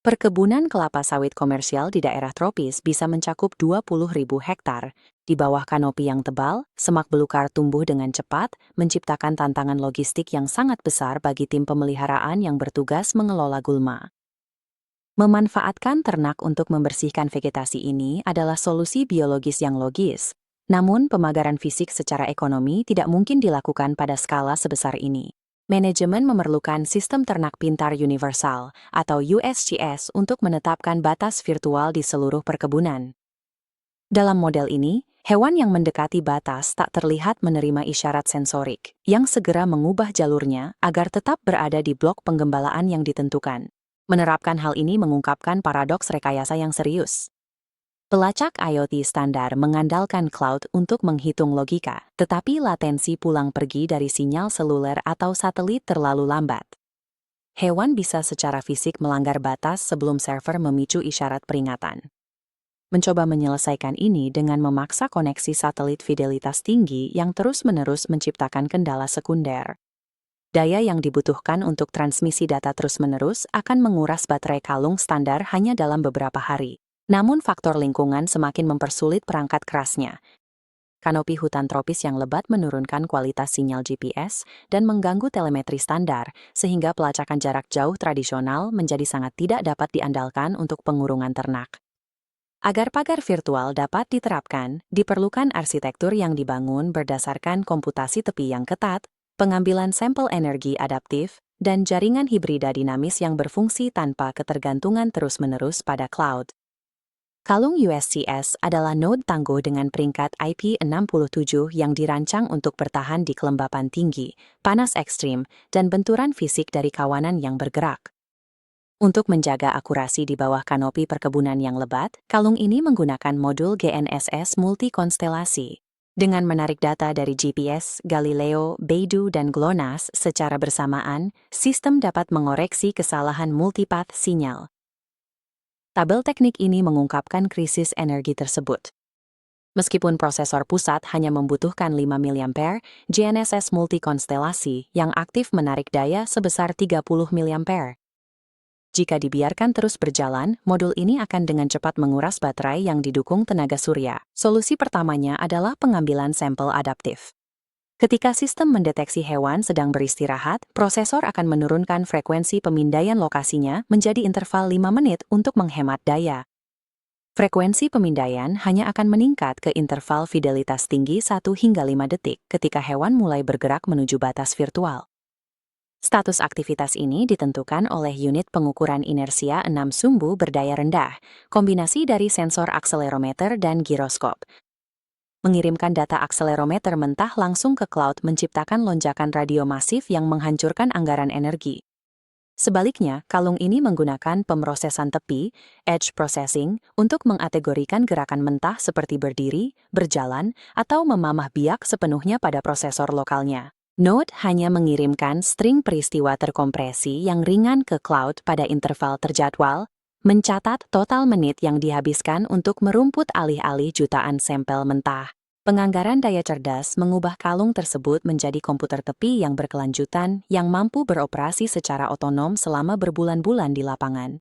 Perkebunan kelapa sawit komersial di daerah tropis bisa mencakup 20.000 hektar. Di bawah kanopi yang tebal, semak belukar tumbuh dengan cepat, menciptakan tantangan logistik yang sangat besar bagi tim pemeliharaan yang bertugas mengelola gulma. Memanfaatkan ternak untuk membersihkan vegetasi ini adalah solusi biologis yang logis. Namun, pemagaran fisik secara ekonomi tidak mungkin dilakukan pada skala sebesar ini. Manajemen memerlukan sistem ternak pintar universal atau USGS untuk menetapkan batas virtual di seluruh perkebunan. Dalam model ini, hewan yang mendekati batas tak terlihat menerima isyarat sensorik yang segera mengubah jalurnya agar tetap berada di blok penggembalaan yang ditentukan. Menerapkan hal ini mengungkapkan paradoks rekayasa yang serius. Pelacak IoT standar mengandalkan cloud untuk menghitung logika, tetapi latensi pulang pergi dari sinyal seluler atau satelit terlalu lambat. Hewan bisa secara fisik melanggar batas sebelum server memicu isyarat peringatan. Mencoba menyelesaikan ini dengan memaksa koneksi satelit fidelitas tinggi yang terus-menerus menciptakan kendala sekunder. Daya yang dibutuhkan untuk transmisi data terus-menerus akan menguras baterai kalung standar hanya dalam beberapa hari. Namun faktor lingkungan semakin mempersulit perangkat kerasnya. Kanopi hutan tropis yang lebat menurunkan kualitas sinyal GPS dan mengganggu telemetri standar, sehingga pelacakan jarak jauh tradisional menjadi sangat tidak dapat diandalkan untuk pengurungan ternak. Agar pagar virtual dapat diterapkan, diperlukan arsitektur yang dibangun berdasarkan komputasi tepi yang ketat, pengambilan sampel energi adaptif, dan jaringan hibrida dinamis yang berfungsi tanpa ketergantungan terus-menerus pada cloud. Kalung USGS adalah node tangguh dengan peringkat IP67 yang dirancang untuk bertahan di kelembapan tinggi, panas ekstrim, dan benturan fisik dari kawanan yang bergerak. Untuk menjaga akurasi di bawah kanopi perkebunan yang lebat, kalung ini menggunakan modul GNSS multi-konstelasi. Dengan menarik data dari GPS, Galileo, Beidou, dan GLONASS secara bersamaan, sistem dapat mengoreksi kesalahan multipath sinyal. Tabel teknik ini mengungkapkan krisis energi tersebut. Meskipun prosesor pusat hanya membutuhkan 5 mAh, GNSS multi-konstelasi yang aktif menarik daya sebesar 30 mAh. Jika dibiarkan terus berjalan, modul ini akan dengan cepat menguras baterai yang didukung tenaga surya. Solusi pertamanya adalah pengambilan sampel adaptif. Ketika sistem mendeteksi hewan sedang beristirahat, prosesor akan menurunkan frekuensi pemindaian lokasinya menjadi interval 5 menit untuk menghemat daya. Frekuensi pemindaian hanya akan meningkat ke interval fidelitas tinggi 1 hingga 5 detik ketika hewan mulai bergerak menuju batas virtual. Status aktivitas ini ditentukan oleh unit pengukuran inersia 6 sumbu berdaya rendah, kombinasi dari sensor akselerometer dan giroskop. Mengirimkan data akselerometer mentah langsung ke cloud menciptakan lonjakan radio masif yang menghancurkan anggaran energi. Sebaliknya, kalung ini menggunakan pemrosesan tepi, edge processing, untuk mengategorikan gerakan mentah seperti berdiri, berjalan, atau memamah biak sepenuhnya pada prosesor lokalnya. Node hanya mengirimkan string peristiwa terkompresi yang ringan ke cloud pada interval terjadwal, mencatat total menit yang dihabiskan untuk merumput alih-alih jutaan sampel mentah. Penganggaran daya cerdas mengubah kalung tersebut menjadi komputer tepi yang berkelanjutan yang mampu beroperasi secara otonom selama berbulan-bulan di lapangan.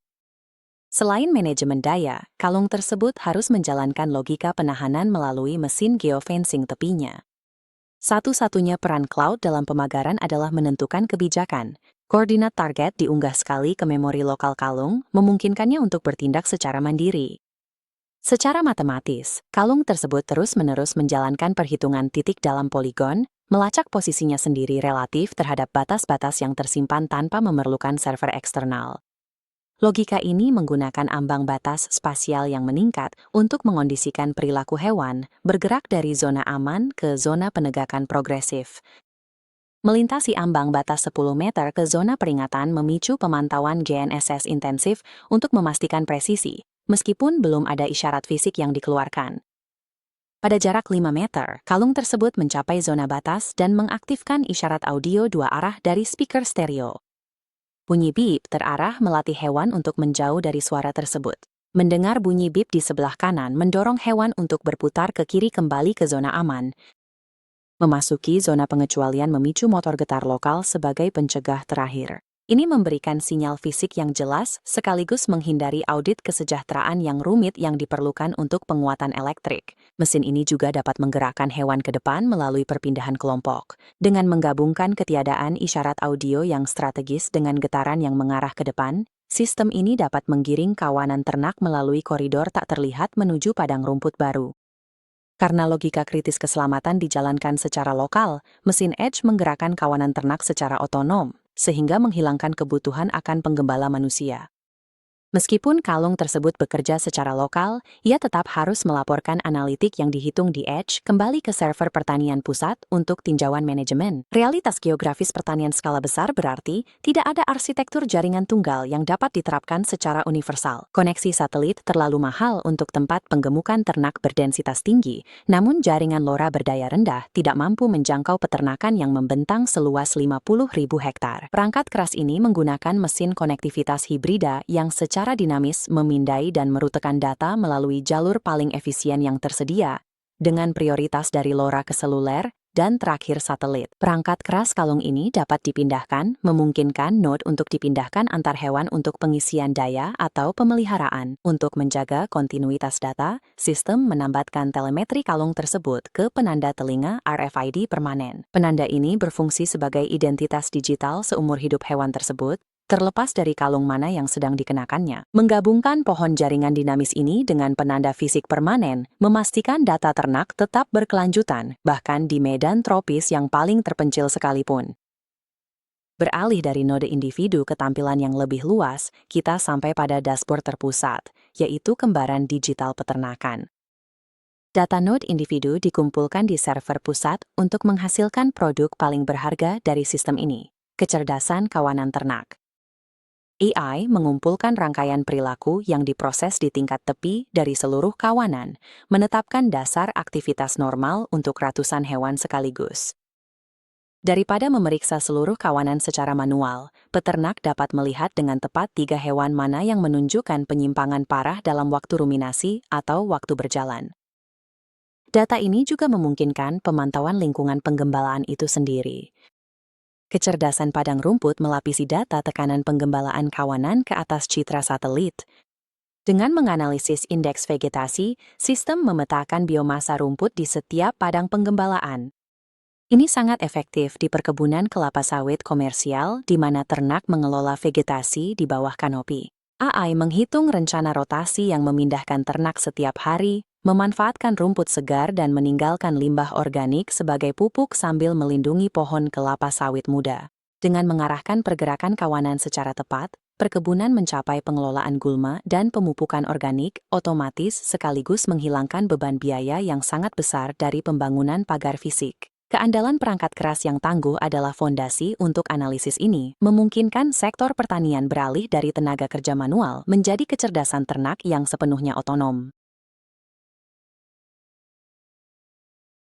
Selain manajemen daya, kalung tersebut harus menjalankan logika penahanan melalui mesin geofencing tepinya. Satu-satunya peran cloud dalam pemagaran adalah menentukan kebijakan. Koordinat target diunggah sekali ke memori lokal kalung, memungkinkannya untuk bertindak secara mandiri. Secara matematis, kalung tersebut terus-menerus menjalankan perhitungan titik dalam poligon, melacak posisinya sendiri relatif terhadap batas-batas yang tersimpan tanpa memerlukan server eksternal. Logika ini menggunakan ambang batas spasial yang meningkat untuk mengondisikan perilaku hewan, bergerak dari zona aman ke zona penegakan progresif. Melintasi ambang batas 10 meter ke zona peringatan memicu pemantauan GNSS intensif untuk memastikan presisi, meskipun belum ada isyarat fisik yang dikeluarkan. Pada jarak 5 meter, kalung tersebut mencapai zona batas dan mengaktifkan isyarat audio 2 arah dari speaker stereo. Bunyi bip terarah melatih hewan untuk menjauh dari suara tersebut. Mendengar bunyi bip di sebelah kanan mendorong hewan untuk berputar ke kiri kembali ke zona aman. Memasuki zona pengecualian memicu motor getar lokal sebagai pencegah terakhir. Ini memberikan sinyal fisik yang jelas sekaligus menghindari audit kesejahteraan yang rumit yang diperlukan untuk penguatan elektrik. Mesin ini juga dapat menggerakkan hewan ke depan melalui perpindahan kelompok. Dengan menggabungkan ketiadaan isyarat audio yang strategis dengan getaran yang mengarah ke depan, sistem ini dapat menggiring kawanan ternak melalui koridor tak terlihat menuju padang rumput baru. Karena logika kritis keselamatan dijalankan secara lokal, mesin Edge menggerakkan kawanan ternak secara otonom, sehingga menghilangkan kebutuhan akan penggembala manusia. Meskipun kalung tersebut bekerja secara lokal, ia tetap harus melaporkan analitik yang dihitung di Edge kembali ke server pertanian pusat untuk tinjauan manajemen. Realitas geografis pertanian skala besar berarti tidak ada arsitektur jaringan tunggal yang dapat diterapkan secara universal. Koneksi satelit terlalu mahal untuk tempat penggemukan ternak berdensitas tinggi, namun jaringan LoRa berdaya rendah tidak mampu menjangkau peternakan yang membentang seluas 50.000 hektar. Perangkat keras ini menggunakan mesin konektivitas hibrida yang secara dinamis memindai dan merutekan data melalui jalur paling efisien yang tersedia, dengan prioritas dari LoRa ke seluler, dan terakhir satelit. Perangkat keras kalung ini dapat dipindahkan, memungkinkan node untuk dipindahkan antar hewan untuk pengisian daya atau pemeliharaan. Untuk menjaga kontinuitas data, sistem menambatkan telemetri kalung tersebut ke penanda telinga RFID permanen. Penanda ini berfungsi sebagai identitas digital seumur hidup hewan tersebut, terlepas dari kalung mana yang sedang dikenakannya. Menggabungkan pohon jaringan dinamis ini dengan penanda fisik permanen, memastikan data ternak tetap berkelanjutan, bahkan di medan tropis yang paling terpencil sekalipun. Beralih dari node individu ke tampilan yang lebih luas, kita sampai pada dashboard terpusat, yaitu kembaran digital peternakan. Data node individu dikumpulkan di server pusat untuk menghasilkan produk paling berharga dari sistem ini, kecerdasan kawanan ternak. AI mengumpulkan rangkaian perilaku yang diproses di tingkat tepi dari seluruh kawanan, menetapkan dasar aktivitas normal untuk ratusan hewan sekaligus. Daripada memeriksa seluruh kawanan secara manual, peternak dapat melihat dengan tepat 3 hewan mana yang menunjukkan penyimpangan parah dalam waktu ruminasi atau waktu berjalan. Data ini juga memungkinkan pemantauan lingkungan penggembalaan itu sendiri. Kecerdasan padang rumput melapisi data tekanan penggembalaan kawanan ke atas citra satelit. Dengan menganalisis indeks vegetasi, sistem memetakan biomasa rumput di setiap padang penggembalaan. Ini sangat efektif di perkebunan kelapa sawit komersial di mana ternak mengelola vegetasi di bawah kanopi. AI menghitung rencana rotasi yang memindahkan ternak setiap hari, memanfaatkan rumput segar dan meninggalkan limbah organik sebagai pupuk sambil melindungi pohon kelapa sawit muda. Dengan mengarahkan pergerakan kawanan secara tepat, perkebunan mencapai pengelolaan gulma dan pemupukan organik otomatis sekaligus menghilangkan beban biaya yang sangat besar dari pembangunan pagar fisik. Keandalan perangkat keras yang tangguh adalah fondasi untuk analisis ini, memungkinkan sektor pertanian beralih dari tenaga kerja manual menjadi kecerdasan ternak yang sepenuhnya otonom.